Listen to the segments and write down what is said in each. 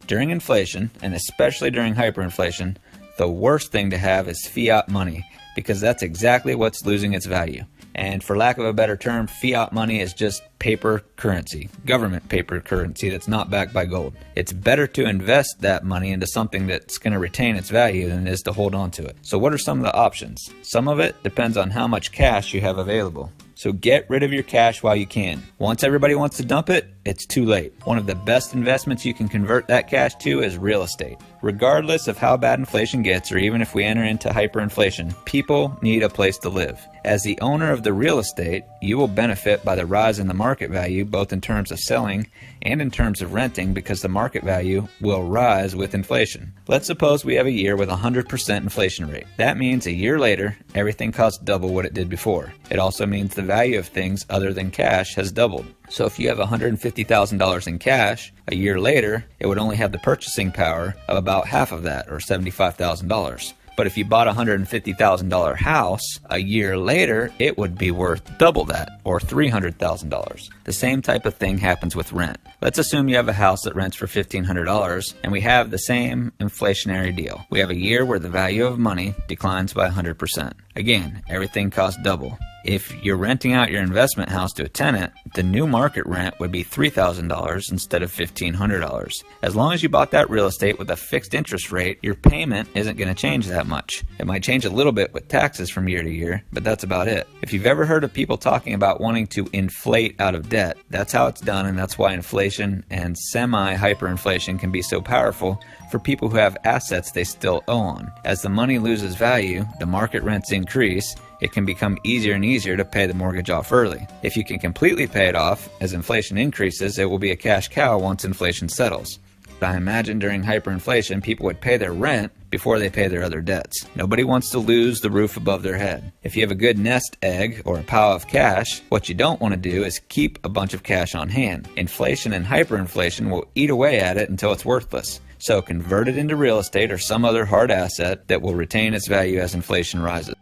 During inflation, and especially during hyperinflation, the worst thing to have is fiat money, because that's exactly what's losing its value. And for lack of a better term, fiat money is just paper currency, government paper currency that's not backed by gold. It's better to invest that money into something that's going to retain its value than it is to hold on to it. So what are some of the options? Some of it depends on how much cash you have available. So get rid of your cash while you can. Once everybody wants to dump it, it's too late. One of the best investments you can convert that cash to is real estate. Regardless of how bad inflation gets, or even if we enter into hyperinflation, people need a place to live. As the owner of the real estate, you will benefit by the rise in the market value, both in terms of selling and in terms of renting, because the market value will rise with inflation. Let's suppose we have a year with 100% inflation rate. That means a year later, everything costs double what it did before. It also means the value of things other than cash has doubled. So if you have $150,000 in cash, a year later, it would only have the purchasing power of about half of that, or $75,000. But if you bought a $150,000 house, a year later, it would be worth double that, or $300,000. The same type of thing happens with rent. Let's assume you have a house that rents for $1,500, and we have the same inflationary deal. We have a year where the value of money declines by 100%. Again, everything costs double. If you're renting out your investment house to a tenant, the new market rent would be $3,000 instead of $1,500. As long as you bought that real estate with a fixed interest rate, your payment isn't going to change that much. It might change a little bit with taxes from year to year, but that's about it. If you've ever heard of people talking about wanting to inflate out of debt, that's how it's done, and that's why inflation and semi-hyperinflation can be so powerful for people who have assets they still owe on. As the money loses value, the market rents increase, it can become easier and easier to pay the mortgage off early. If you can completely pay it off, as inflation increases, it will be a cash cow once inflation settles. I imagine during hyperinflation, people would pay their rent before they pay their other debts. Nobody wants to lose the roof above their head. If you have a good nest egg or a pile of cash, what you don't want to do is keep a bunch of cash on hand. Inflation and hyperinflation will eat away at it until it's worthless. So convert it into real estate or some other hard asset that will retain its value as inflation rises.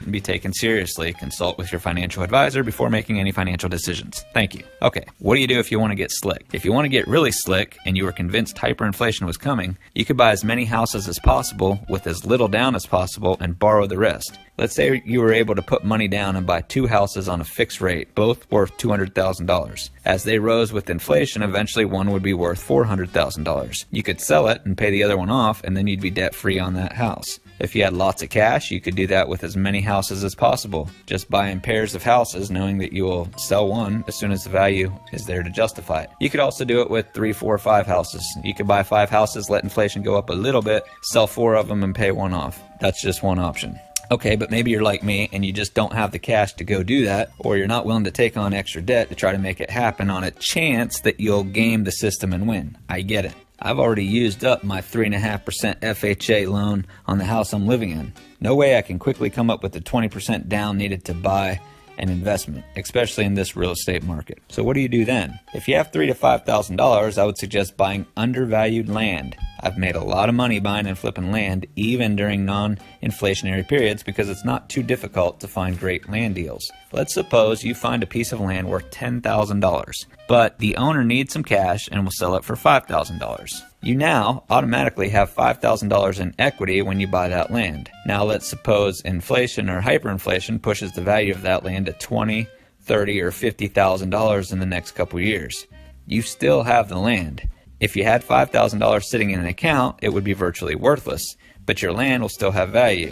Be taken seriously. Consult with your financial advisor before making any financial decisions. Thank you. Okay, what do you do if you want to get slick? If you want to get really slick and you were convinced hyperinflation was coming, you could buy as many houses as possible with as little down as possible and borrow the rest. Let's say you were able to put money down and buy 2 houses on a fixed rate, both worth $200,000. As they rose with inflation, eventually one would be worth $400,000. You could sell it and pay the other one off, and then you'd be debt-free on that house. If you had lots of cash, you could do that with as many houses as possible. Just buy in pairs of houses, knowing that you will sell one as soon as the value is there to justify it. You could also do it with 3, 4, 5 houses. You could buy 5 houses, let inflation go up a little bit, sell 4 of them and pay one off. That's just one option. Okay, but maybe you're like me and you just don't have the cash to go do that, or you're not willing to take on extra debt to try to make it happen on a chance that you'll game the system and win. I get it. I've already used up my 3.5% FHA loan on the house I'm living in. No way I can quickly come up with the 20% down needed to buy an investment, especially in this real estate market. So what do you do then? If you have $3,000 to $5,000, I would suggest buying undervalued land. I've made a lot of money buying and flipping land, even during non-inflationary periods, because it's not too difficult to find great land deals. Let's suppose you find a piece of land worth $10,000, but the owner needs some cash and will sell it for $5,000. You now automatically have $5,000 in equity when you buy that land. Now let's suppose inflation or hyperinflation pushes the value of that land to $20,000, $30,000, or $50,000 in the next couple years. You still have the land. If you had $5,000 sitting in an account, it would be virtually worthless, but your land will still have value.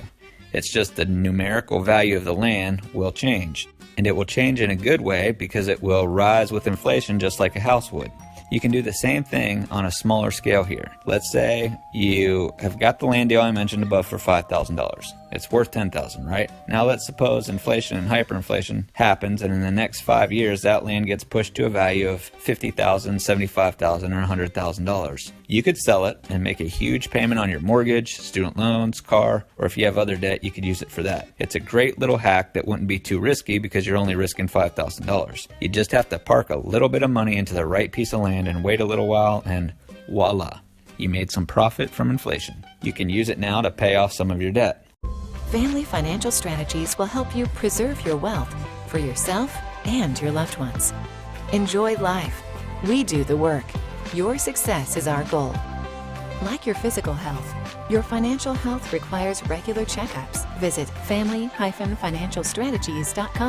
It's just the numerical value of the land will change. And it will change in a good way because it will rise with inflation just like a house would. You can do the same thing on a smaller scale here. Let's say you have got the land deal I mentioned above for $5,000. It's worth $10,000, right? Now let's suppose inflation and hyperinflation happens, and in the next 5 years that land gets pushed to a value of $50,000, $75,000, or $100,000. You could sell it and make a huge payment on your mortgage, student loans, car, or if you have other debt, you could use it for that. It's a great little hack that wouldn't be too risky because you're only risking $5,000. You just have to park a little bit of money into the right piece of land and wait a little while, and voila, you made some profit from inflation. You can use it now to pay off some of your debt. Family Financial Strategies will help you preserve your wealth for yourself and your loved ones. Enjoy life. We do the work. Your success is our goal. Like your physical health, your financial health requires regular checkups. Visit family-financialstrategies.com.